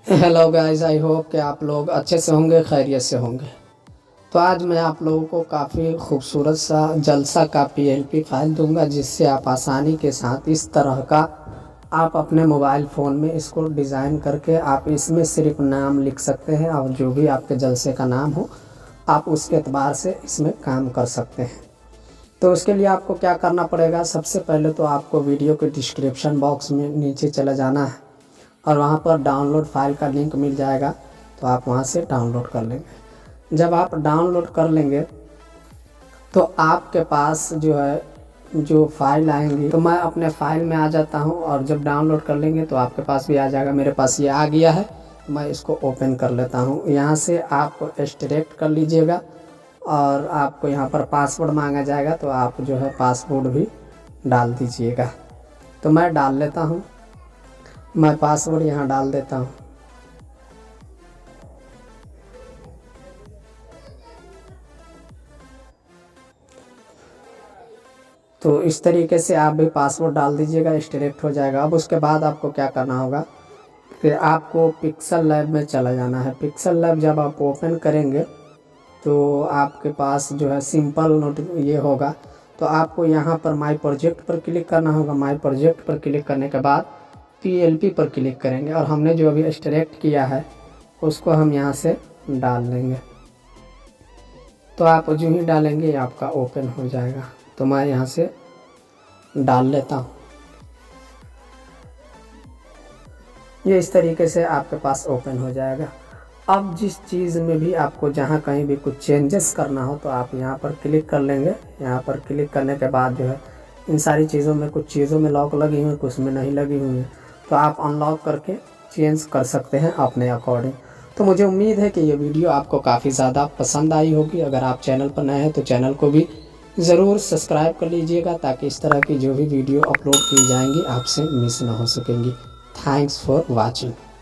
Hello guys, I hope कि आप लोग अच्छे से होंगे, खैरियत से होंगे। तो आज मैं आप लोगों को काफ़ी खूबसूरत सा जलसा का पीएलपी फाइल दूंगा, जिससे आप आसानी के साथ इस तरह का आप अपने मोबाइल फ़ोन में इसको डिज़ाइन करके आप इसमें सिर्फ नाम लिख सकते हैं और जो भी आपके जलसे का नाम हो आप उसके एतबार से इसमें काम कर सकते हैं। तो उसके लिए आपको क्या करना पड़ेगा, सबसे पहले तो आपको वीडियो के डिस्क्रिप्शन बॉक्स में नीचे चले जाना है और वहाँ पर डाउनलोड फाइल का लिंक मिल जाएगा, तो आप वहाँ से डाउनलोड कर लेंगे। जब आप डाउनलोड कर लेंगे तो आपके पास जो फाइल आएंगी, तो मैं अपने फाइल में आ जाता हूँ और जब डाउनलोड कर लेंगे तो आपके पास भी आ जाएगा। मेरे पास ये आ गया है, तो मैं इसको ओपन कर लेता हूँ। यहाँ से आप एक्सट्रैक्ट कर लीजिएगा और आपको यहाँ पर पासवर्ड मांगा जाएगा, तो आप पासवर्ड भी डाल दीजिएगा। तो मैं डाल लेता हूँ, मैं पासवर्ड यहाँ डाल देता हूँ। तो इस तरीके से आप भी पासवर्ड डाल दीजिएगा, एक्सट्रैक्ट हो जाएगा। अब उसके बाद आपको क्या करना होगा, फिर आपको पिक्सल लैब में चला जाना है। पिक्सल लैब जब आप ओपन करेंगे तो आपके पास सिंपल नोट ये होगा, तो आपको यहाँ पर माई प्रोजेक्ट पर क्लिक करना होगा। माई प्रोजेक्ट पर क्लिक करने के बाद पीएलपी पर क्लिक करेंगे और हमने जो अभी एक्सट्रैक्ट किया है उसको हम यहाँ से डाल लेंगे। तो आप जो ही डालेंगे आपका ओपन हो जाएगा। तो मैं यहाँ से डाल लेता हूँ। ये इस तरीके से आपके पास ओपन हो जाएगा। अब जिस चीज़ में भी आपको जहाँ कहीं भी कुछ चेंजेस करना हो तो आप यहाँ पर क्लिक कर लेंगे। यहाँ पर क्लिक करने के बाद इन सारी चीज़ों में कुछ चीज़ों में लॉक लगी हुई है, कुछ में नहीं लगी हुई है, तो आप अनलॉक करके चेंज कर सकते हैं अपने अकॉर्डिंग। तो मुझे उम्मीद है कि ये वीडियो आपको काफ़ी ज़्यादा पसंद आई होगी। अगर आप चैनल पर नए हैं तो चैनल को भी ज़रूर सब्सक्राइब कर लीजिएगा, ताकि इस तरह की जो भी वीडियो अपलोड की जाएंगी आपसे मिस ना हो सकेंगी। Thanks for watching.